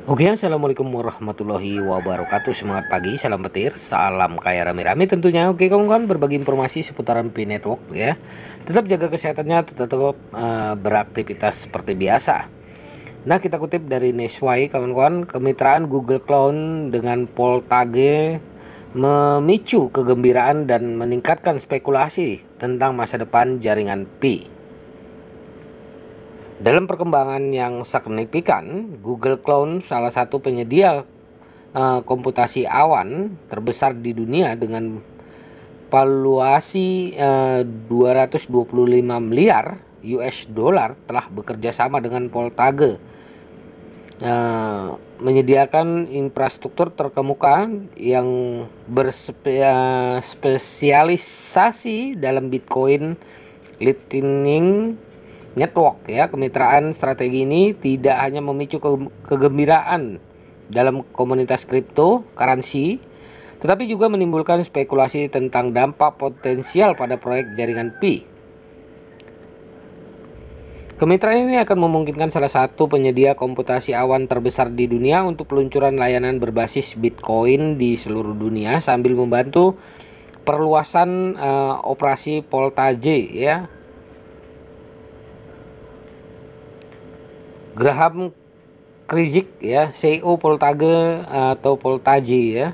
Oke, assalamualaikum warahmatullahi wabarakatuh. Semangat pagi, salam petir, salam kaya rame-rame tentunya. Oke, kawan-kawan, berbagi informasi seputaran Pi Network ya. Tetap jaga kesehatannya, tetap beraktivitas seperti biasa. Nah, kita kutip dari Nesway, kawan-kawan, kemitraan Google Cloud dengan Poltage memicu kegembiraan dan meningkatkan spekulasi tentang masa depan jaringan Pi. Dalam perkembangan yang signifikan, Google Cloud salah satu penyedia komputasi awan terbesar di dunia dengan valuasi 225 miliar US dollar telah bekerja sama dengan Poltage menyediakan infrastruktur terkemuka yang berspesialisasi dalam Bitcoin Lightning Network ya. Kemitraan strategi ini tidak hanya memicu kegembiraan dalam komunitas cryptocurrency, tetapi juga menimbulkan spekulasi tentang dampak potensial pada proyek jaringan Pi. Kemitraan ini akan memungkinkan salah satu penyedia komputasi awan terbesar di dunia untuk peluncuran layanan berbasis Bitcoin di seluruh dunia sambil membantu perluasan operasi Poltage ya. Graham Krizik ya, CEO Poltage atau Poltage ya,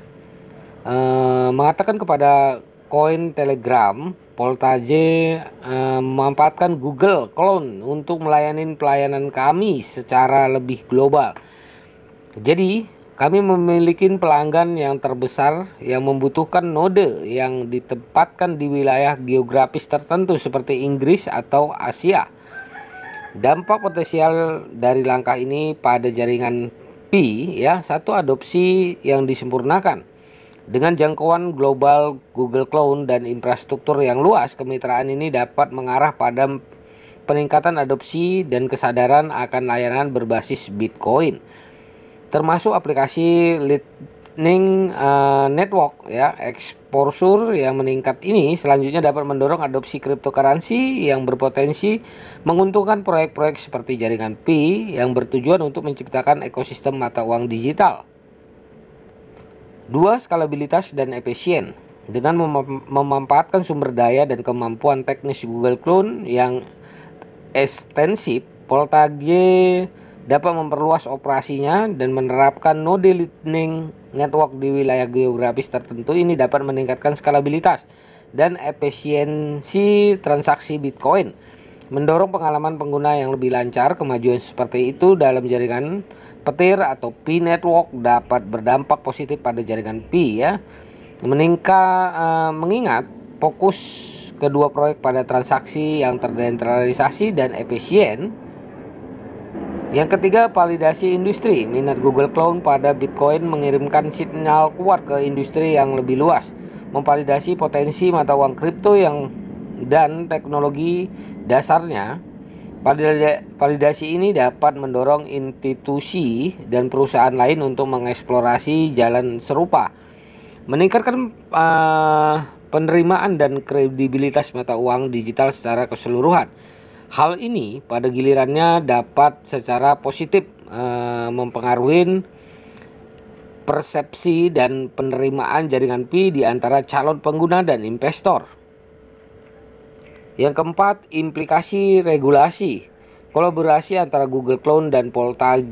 mengatakan kepada Cointelegraph, Poltage memanfaatkan Google Cloud untuk melayani pelayanan kami secara lebih global. Jadi, kami memiliki pelanggan yang terbesar yang membutuhkan node yang ditempatkan di wilayah geografis tertentu seperti Inggris atau Asia. Dampak potensial dari langkah ini pada jaringan Pi ya, satu, adopsi yang disempurnakan. Dengan jangkauan global Google Cloud dan infrastruktur yang luas, kemitraan ini dapat mengarah pada peningkatan adopsi dan kesadaran akan layanan berbasis Bitcoin, termasuk aplikasi Lightning Network ya. Exposure yang meningkat ini selanjutnya dapat mendorong adopsi cryptocurrency yang berpotensi menguntungkan proyek-proyek seperti jaringan Pi yang bertujuan untuk menciptakan ekosistem mata uang digital. 2. Skalabilitas dan efisien. Dengan memanfaatkan sumber daya dan kemampuan teknis Google Cloud yang ekstensif, Poltage dapat memperluas operasinya dan menerapkan node Lightning Network di wilayah geografis tertentu. Ini dapat meningkatkan skalabilitas dan efisiensi transaksi Bitcoin, mendorong pengalaman pengguna yang lebih lancar. Kemajuan seperti itu dalam jaringan petir atau Pi Network dapat berdampak positif pada jaringan Pi ya. Mengingat fokus kedua proyek pada transaksi yang terdesentralisasi dan efisien. Yang ketiga, validasi industri. Minat Google Cloud pada Bitcoin mengirimkan sinyal kuat ke industri yang lebih luas, memvalidasi potensi mata uang kripto dan teknologi dasarnya. Validasi ini dapat mendorong institusi dan perusahaan lain untuk mengeksplorasi jalan serupa, meningkatkan penerimaan dan kredibilitas mata uang digital secara keseluruhan. Hal ini pada gilirannya dapat secara positif mempengaruhi persepsi dan penerimaan jaringan Pi di antara calon pengguna dan investor. Yang keempat, implikasi regulasi. Kolaborasi antara Google Cloud dan Poltage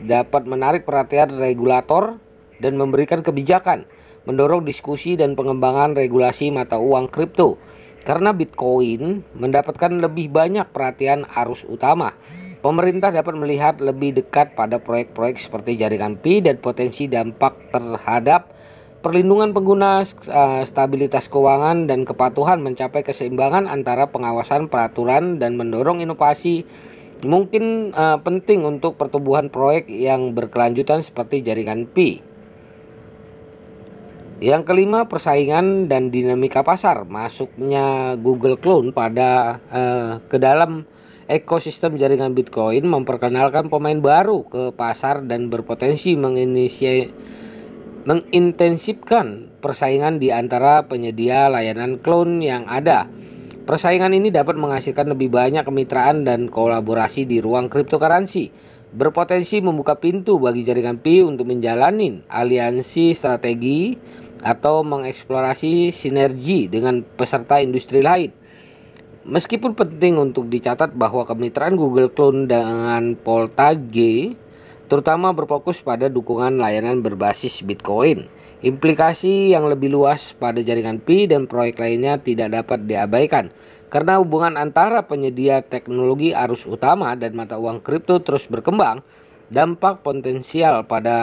dapat menarik perhatian regulator dan memberikan kebijakan, mendorong diskusi dan pengembangan regulasi mata uang kripto. Karena Bitcoin mendapatkan lebih banyak perhatian arus utama, pemerintah dapat melihat lebih dekat pada proyek-proyek seperti jaringan Pi dan potensi dampak terhadap perlindungan pengguna, stabilitas keuangan, dan kepatuhan, mencapai keseimbangan antara pengawasan peraturan dan mendorong inovasi. Mungkin penting untuk pertumbuhan proyek yang berkelanjutan seperti jaringan Pi. Yang kelima, persaingan dan dinamika pasar. Masuknya Google Cloud ke dalam ekosistem jaringan Bitcoin memperkenalkan pemain baru ke pasar dan berpotensi mengintensifkan persaingan di antara penyedia layanan cloud yang ada. Persaingan ini dapat menghasilkan lebih banyak kemitraan dan kolaborasi di ruang cryptocurrency, berpotensi membuka pintu bagi jaringan Pi untuk menjalani aliansi strategi atau mengeksplorasi sinergi dengan peserta industri lain. Meskipun penting untuk dicatat bahwa kemitraan Google Cloud dengan Poltage terutama berfokus pada dukungan layanan berbasis Bitcoin. Implikasi yang lebih luas pada jaringan Pi dan proyek lainnya tidak dapat diabaikan karena hubungan antara penyedia teknologi arus utama dan mata uang kripto terus berkembang. Dampak potensial pada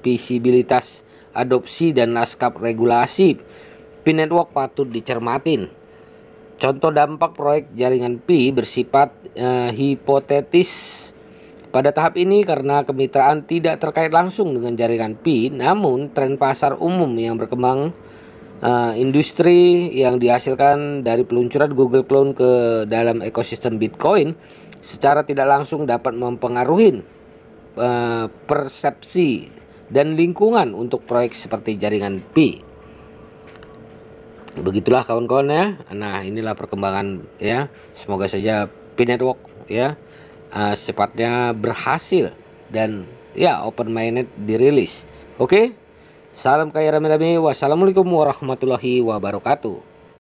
visibilitas adopsi dan lanskap regulasi Pi Network patut dicermatin. Contoh dampak proyek jaringan Pi bersifat hipotetis pada tahap ini karena kemitraan tidak terkait langsung dengan jaringan Pi, namun tren pasar umum yang berkembang, industri yang dihasilkan dari peluncuran Google Cloud ke dalam ekosistem Bitcoin secara tidak langsung dapat mempengaruhi persepsi dan lingkungan untuk proyek seperti jaringan Pi. Begitulah kawan-kawan ya. Nah, inilah perkembangan ya. Semoga saja Pi Network ya secepatnya berhasil dan ya open mainnet dirilis. Oke. Salam kaya rame-rame. Wassalamualaikum warahmatullahi wabarakatuh.